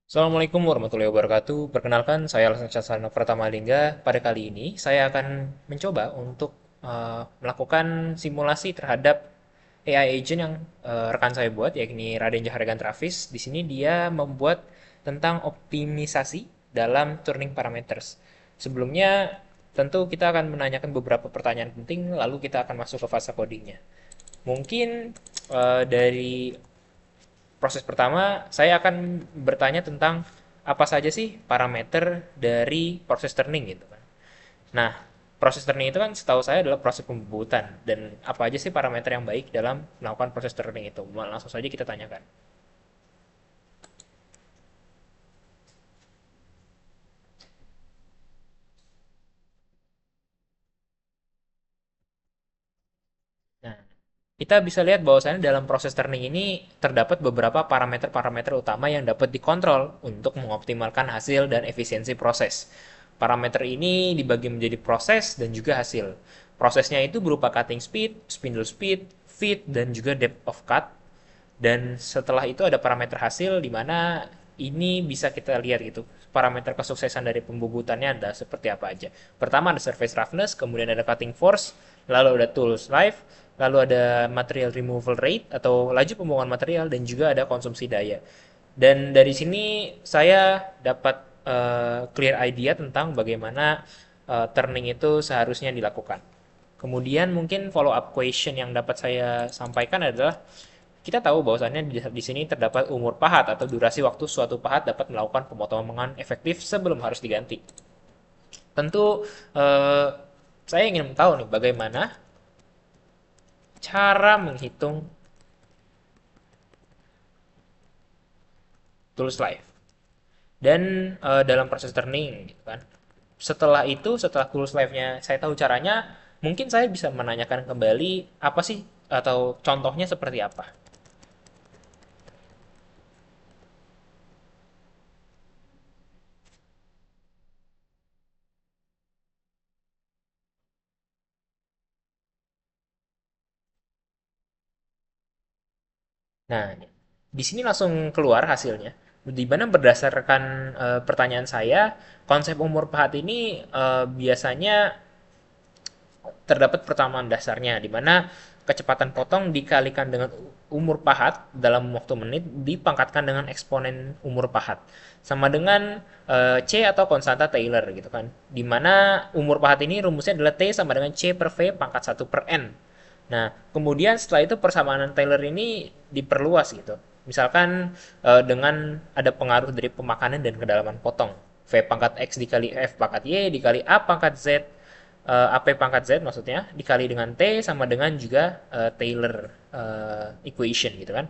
Assalamualaikum warahmatullahi wabarakatuh. Perkenalkan, saya Sasana Pratama Lingga. Pada kali ini, saya akan mencoba untuk melakukan simulasi terhadap AI agent yang rekan saya buat, yakni Raden Joharagan Travis. Di sini dia membuat tentang optimisasi dalam turning parameters. Sebelumnya, tentu kita akan menanyakan beberapa pertanyaan penting, lalu kita akan masuk ke fase codingnya. Mungkin dari proses pertama, saya akan bertanya tentang apa saja sih parameter dari proses turning gitu kan. Nah, proses turning itu kan setahu saya adalah proses pembubutan dan apa aja sih parameter yang baik dalam melakukan proses turning itu. Langsung saja kita tanyakan. Nah, kita bisa lihat bahwasannya dalam proses turning ini terdapat beberapa parameter-parameter utama yang dapat dikontrol untuk mengoptimalkan hasil dan efisiensi proses. Parameter ini dibagi menjadi proses dan juga hasil. Prosesnya itu berupa cutting speed, spindle speed, feed, dan juga depth of cut. Dan setelah itu ada parameter hasil di mana ini bisa kita lihat gitu. Parameter kesuksesan dari pembubutannya ada seperti apa aja. Pertama ada surface roughness, kemudian ada cutting force, lalu ada tools life, lalu ada material removal rate atau laju pembuangan material dan juga ada konsumsi daya. Dan dari sini saya dapat clear idea tentang bagaimana turning itu seharusnya dilakukan. Kemudian mungkin follow up question yang dapat saya sampaikan adalah kita tahu bahwasannya di sini terdapat umur pahat atau durasi waktu suatu pahat dapat melakukan pemotongan efektif sebelum harus diganti. Tentu eh, saya ingin tahu nih bagaimana cara menghitung tools life dan dalam proses turning gitu kan. Setelah tools life-nya saya tahu caranya, mungkin saya bisa menanyakan kembali apa sih atau contohnya seperti apa. Nah, di sini langsung keluar hasilnya. Di mana berdasarkan pertanyaan saya, konsep umur pahat ini biasanya terdapat persamaan dasarnya, di mana kecepatan potong dikalikan dengan umur pahat dalam waktu menit dipangkatkan dengan eksponen umur pahat. Sama dengan C atau konstanta Taylor gitu kan. Di mana umur pahat ini rumusnya adalah T sama dengan C per V pangkat 1/N. Nah, kemudian setelah itu persamaan Taylor ini diperluas gitu. Misalkan dengan ada pengaruh dari pemakanan dan kedalaman potong. V pangkat X dikali F pangkat Y dikali A pangkat Z, AP pangkat Z maksudnya, dikali dengan T sama dengan juga Taylor equation gitu kan.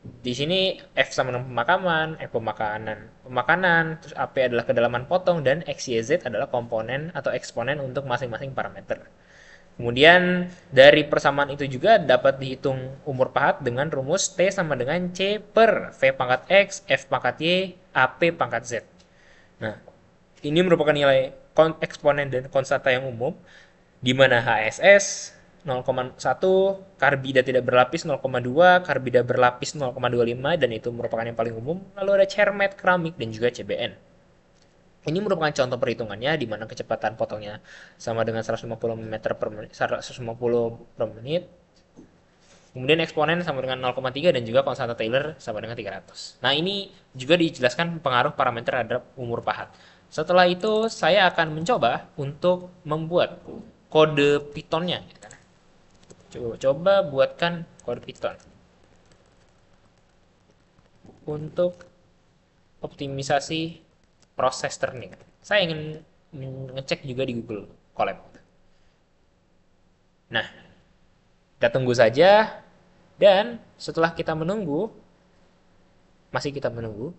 Di sini F sama dengan pemakaman, F pemakanan, terus AP adalah kedalaman potong, dan X, Y, Z adalah komponen atau eksponen untuk masing-masing parameter. Kemudian dari persamaan itu juga dapat dihitung umur pahat dengan rumus T sama dengan C per V pangkat X, F pangkat Y, AP pangkat Z. Nah, ini merupakan nilai eksponen dan konstanta yang umum, di mana HSS 0,1, karbida tidak berlapis 0,2, karbida berlapis 0,25, dan itu merupakan yang paling umum. Lalu ada cermet, keramik, dan juga CBN. Ini merupakan contoh perhitungannya di mana kecepatan potongnya sama dengan 150 meter per menit, 150 per menit. Kemudian eksponen sama dengan 0,3 dan juga konstanta Taylor sama dengan 300. Nah, ini juga dijelaskan pengaruh parameter terhadap umur pahat. Setelah itu, saya akan mencoba untuk membuat kode Python-nya. Coba buatkan kode Python untuk optimisasi proses turning. Saya ingin ngecek juga di Google Colab. Nah, kita tunggu saja, dan setelah kita menunggu, masih kita menunggu.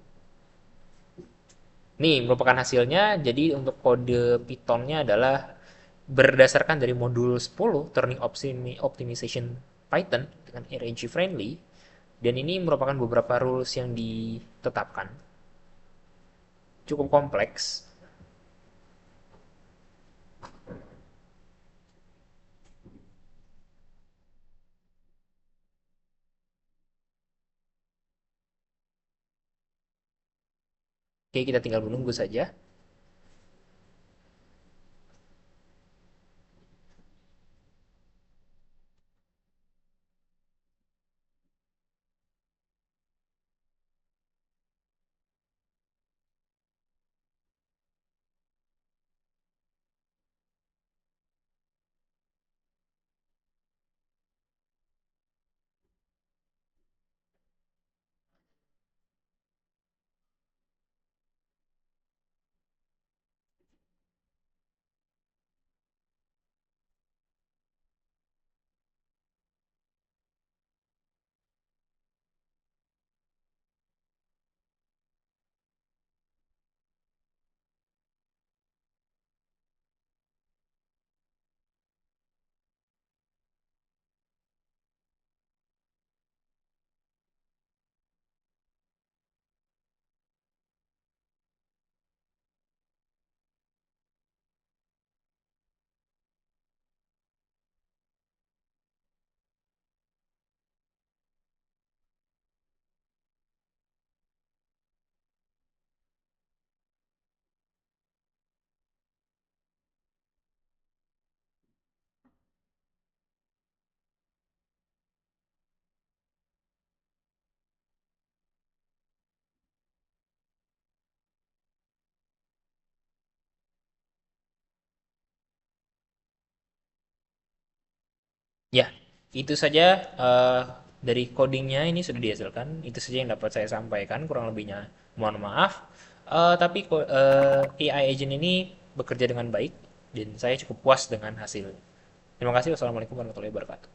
Nih, merupakan hasilnya. Jadi untuk kode Python-nya adalah berdasarkan dari modul 10 Turning Optimization Python dengan RNG friendly, dan ini merupakan beberapa rules yang ditetapkan. Cukup kompleks. Oke, kita tinggal menunggu saja. Ya, itu saja dari codingnya ini sudah dihasilkan. Itu saja yang dapat saya sampaikan. Kurang lebihnya mohon maaf. Tapi AI agent ini bekerja dengan baik dan saya cukup puas dengan hasil. Terima kasih. Wassalamualaikum warahmatullahi wabarakatuh.